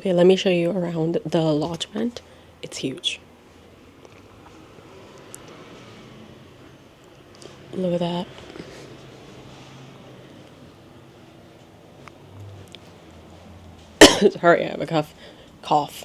Okay, let me show you around the lodgement. It's huge. Look at that. Sorry, I have a cough.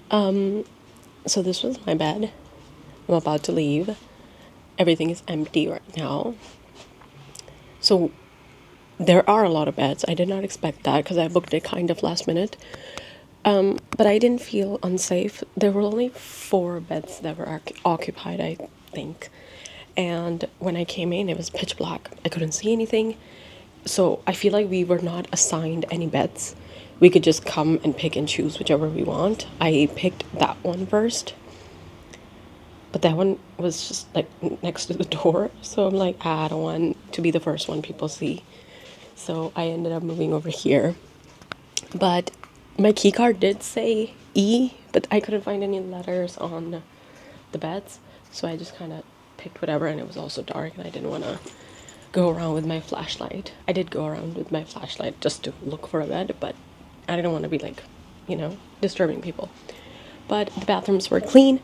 So this was my bed. I'm about to leave. Everything is empty right now. So there are a lot of beds. I did not expect that because I booked it kind of last minute. But I didn't feel unsafe. There were only 4 beds that were occupied, I think. And when I came in, it was pitch black. I couldn't see anything. So I feel like we were not assigned any beds. We could just come and pick and choose whichever we want. I picked that one first. But that one was just like next to the door. So I'm like, I don't want to be the first one people see. So I ended up moving over here. But my key card did say E, but I couldn't find any letters on the beds. So I just kind of picked whatever, and it was also dark, and I didn't want to go around with my flashlight. I did go around with my flashlight just to look for a bed, but I didn't want to be like, disturbing people. But the bathrooms were clean.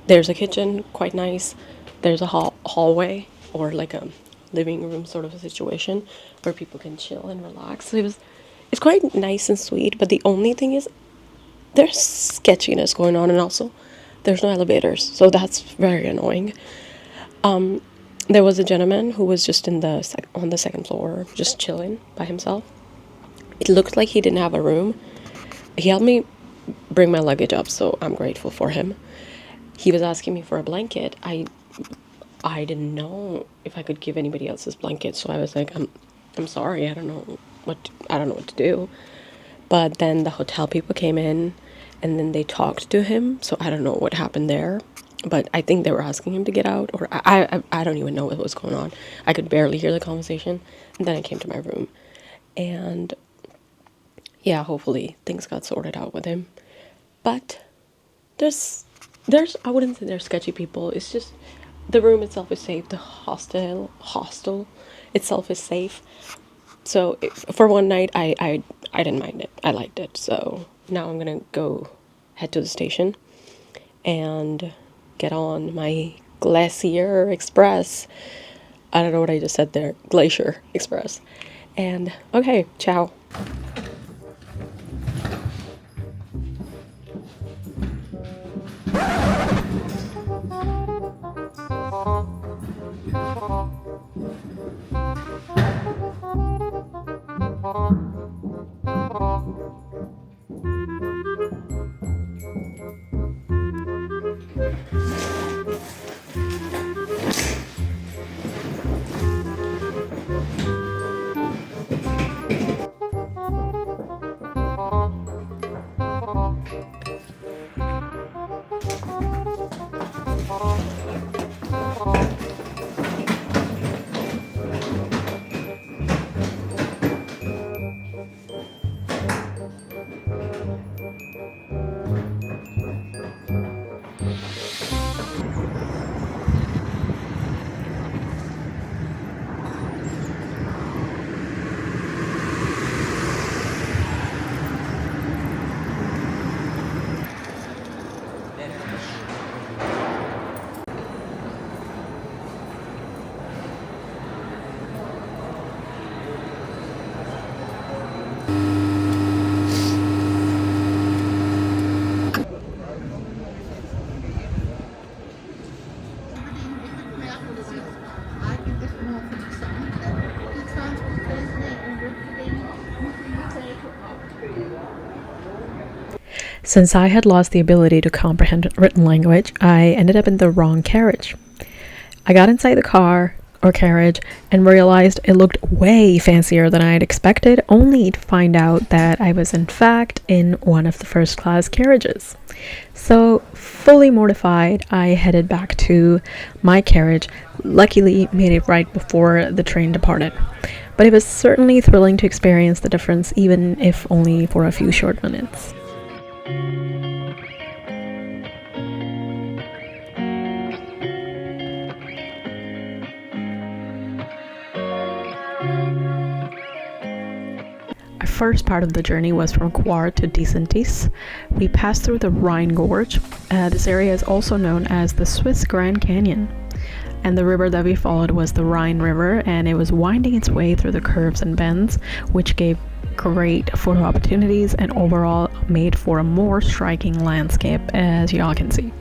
There's a kitchen, quite nice. There's a hallway or like a living room sort of a situation where people can chill and relax. So it's quite nice and sweet, but the only thing is there's sketchiness going on, and also there's no elevators, so that's very annoying. There was a gentleman who was just on the second floor, just chilling by himself. It looked like he didn't have a room. He helped me bring my luggage up, so I'm grateful for him. He was asking me for a blanket. I didn't know if I could give anybody else's blanket, so I was like, I'm sorry, I don't know what to do. But then the hotel people came in, and then they talked to him, so I don't know what happened there. But I think they were asking him to get out, or I don't even know what was going on. I could barely hear the conversation, and then I came to my room. And yeah, hopefully things got sorted out with him. But there's I wouldn't say there's sketchy people. It's just the room itself is safe. The hostel itself is safe. So for one night, I didn't mind it. I liked it. So now I'm gonna go head to the station and get on my Glacier Express. I don't know what I just said there. Glacier Express. And okay, ciao. Since I had lost the ability to comprehend written language, I ended up in the wrong carriage. I got inside the car or carriage and realized it looked way fancier than I had expected, only to find out that I was in fact in one of the first class carriages. So, fully mortified, I headed back to my carriage, luckily made it right before the train departed. But it was certainly thrilling to experience the difference, even if only for a few short minutes. first part of the journey was from Chur to Disentis. We passed through the Rhine Gorge. This area is also known as the Swiss Grand Canyon. And the river that we followed was the Rhine River, and it was winding its way through the curves and bends, which gave great photo opportunities and overall made for a more striking landscape, as y'all can see.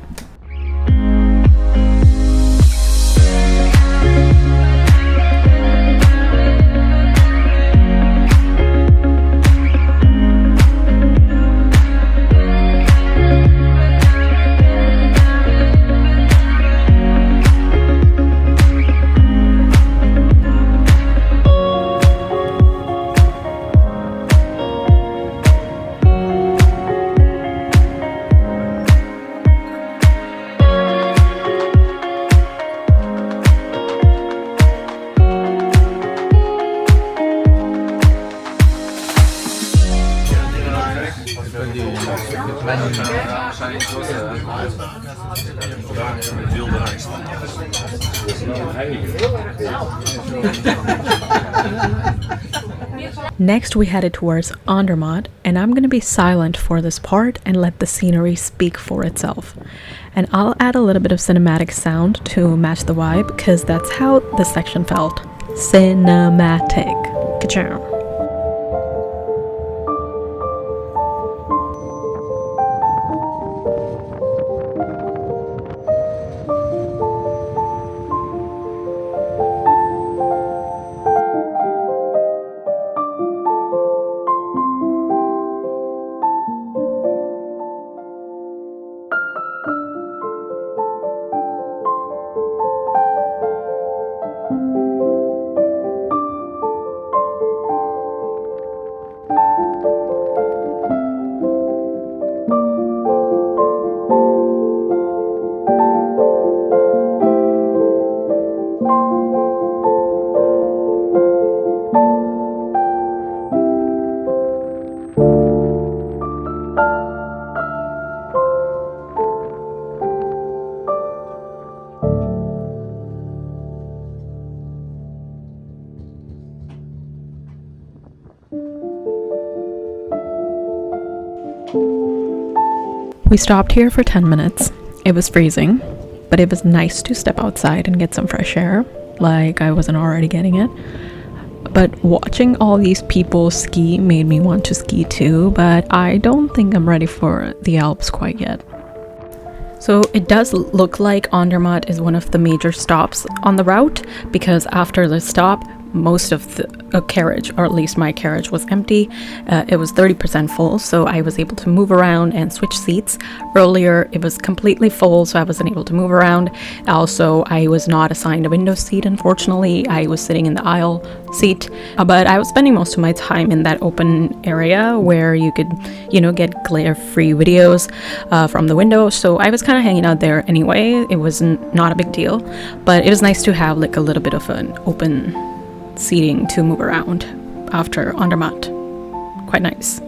Next we headed towards Andermatt, and I'm going to be silent for this part and let the scenery speak for itself. And I'll add a little bit of cinematic sound to match the vibe, because that's how this section felt. Cinematic. Ka-chow. We stopped here for 10 minutes. It was freezing, but it was nice to step outside and get some fresh air, like I wasn't already getting it. But watching all these people ski made me want to ski too, but I don't think I'm ready for the Alps quite yet. So it does look like Andermatt is one of the major stops on the route, because after the stop, most of the carriage, or at least my carriage, was empty. It was 30% full, so I was able to move around and switch seats. Earlier it was completely full, so I wasn't able to move around. Also, I was not assigned a window seat, unfortunately. I was sitting in the aisle seat, but I was spending most of my time in that open area where you could, get glare-free videos from the window. So I was kind of hanging out there anyway. It was not a big deal, but it was nice to have like a little bit of an open seating to move around after Andermatt. Quite nice.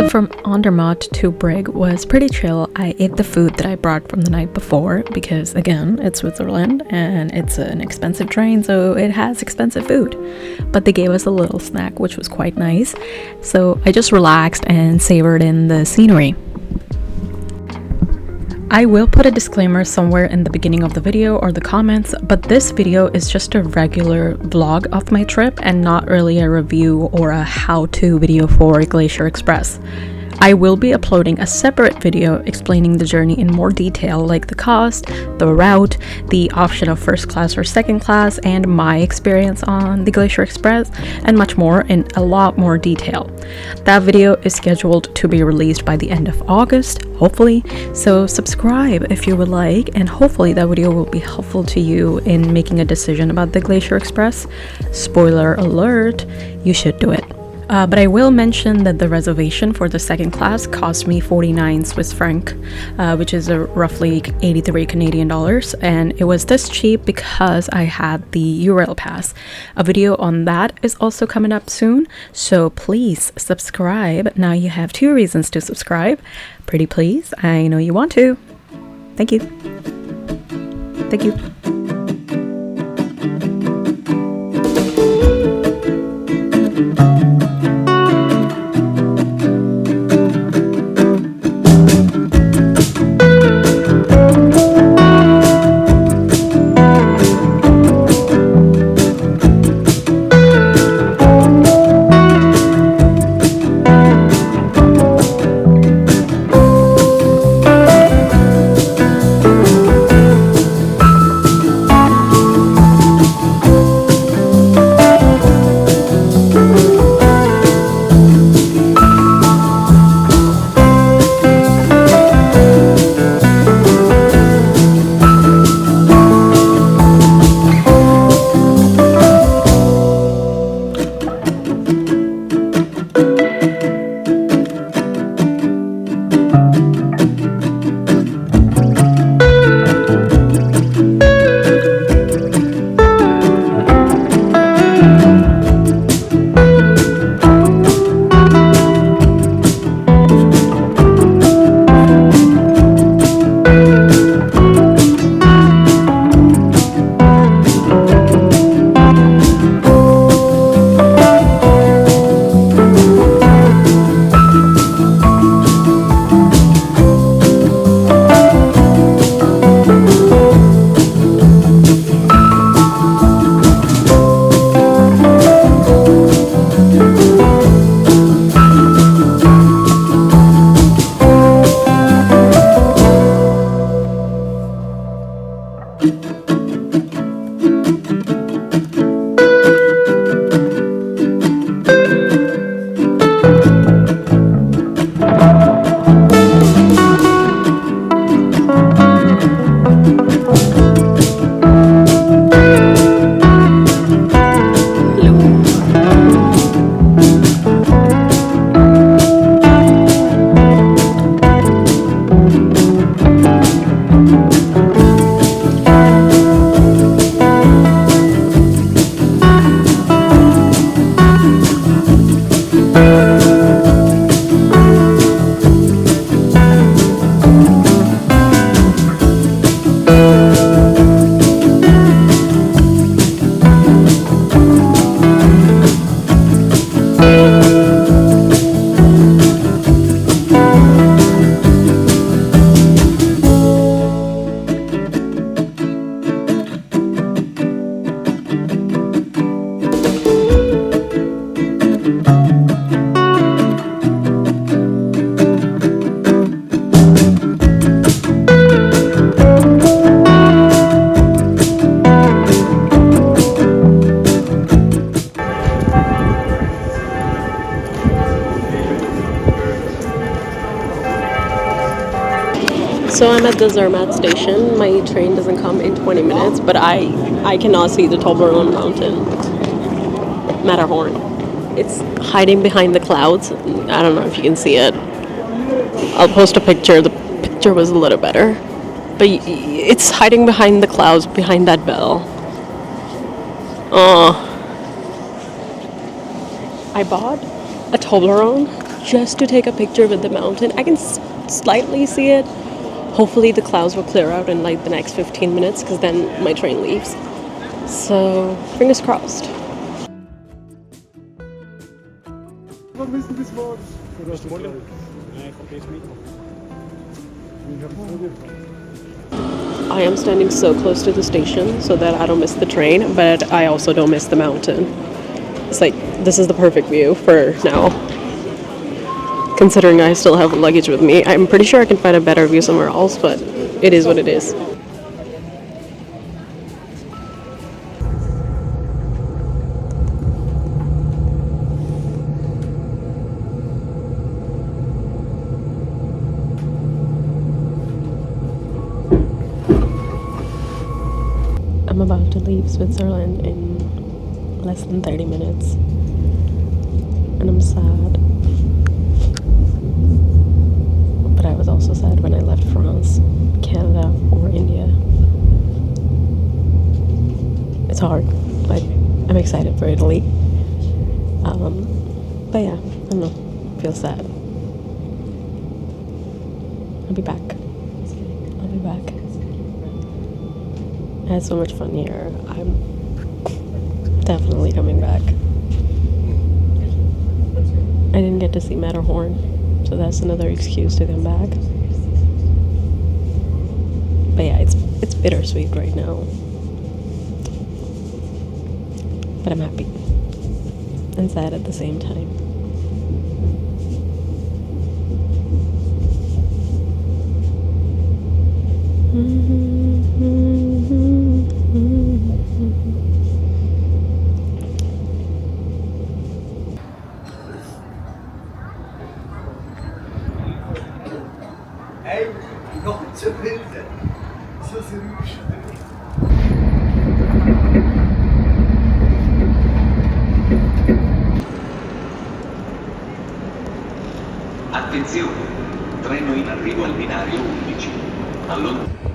From Andermatt to Brig was pretty chill. I ate the food that I brought from the night before because, again, it's Switzerland and it's an expensive train, so it has expensive food. But they gave us a little snack, which was quite nice. So I just relaxed and savored in the scenery. I will put a disclaimer somewhere in the beginning of the video or the comments, but this video is just a regular vlog of my trip and not really a review or a how-to video for Glacier Express. I will be uploading a separate video explaining the journey in more detail, like the cost, the route, the option of first class or second class, and my experience on the Glacier Express, and much more in a lot more detail. That video is scheduled to be released by the end of August, hopefully, so subscribe if you would like, and hopefully that video will be helpful to you in making a decision about the Glacier Express. Spoiler alert, you should do it. But I will mention that the reservation for the second class cost me 49 Swiss franc, which is roughly 83 Canadian dollars, and it was this cheap because I had the eurail pass. A video on that is also coming up soon, so please subscribe. Now you have 2 reasons to subscribe. Pretty please, I know you want to. Thank you. Thank you. So I'm at the Zermatt station. My train doesn't come in 20 minutes, but I cannot see the Toblerone mountain. Matterhorn. It's hiding behind the clouds. I don't know if you can see it. I'll post a picture. The picture was a little better. But it's hiding behind the clouds, behind that bell. I bought a Toblerone just to take a picture with the mountain. I can slightly see it. Hopefully the clouds will clear out in like the next 15 minutes because then my train leaves. So, fingers crossed. I am standing so close to the station so that I don't miss the train, but I also don't miss the mountain. It's like, this is the perfect view for now. considering I still have luggage with me. I'm pretty sure I can find a better view somewhere else, but it is what it is. I'm about to leave Switzerland in less than 30 minutes, and I'm sad. But I was also sad when I left France, Canada, or India. It's hard, but I'm excited for Italy. But yeah, I don't know, feel sad. I'll be back. I had so much fun here. I'm definitely coming back. I didn't get to see Matterhorn, so that's another excuse to come back. But yeah, it's bittersweet right now. But I'm happy and sad at the same time. Hey, nog te vinden. Zo serieus. Attenzione! Treno in arrivo al binario 11.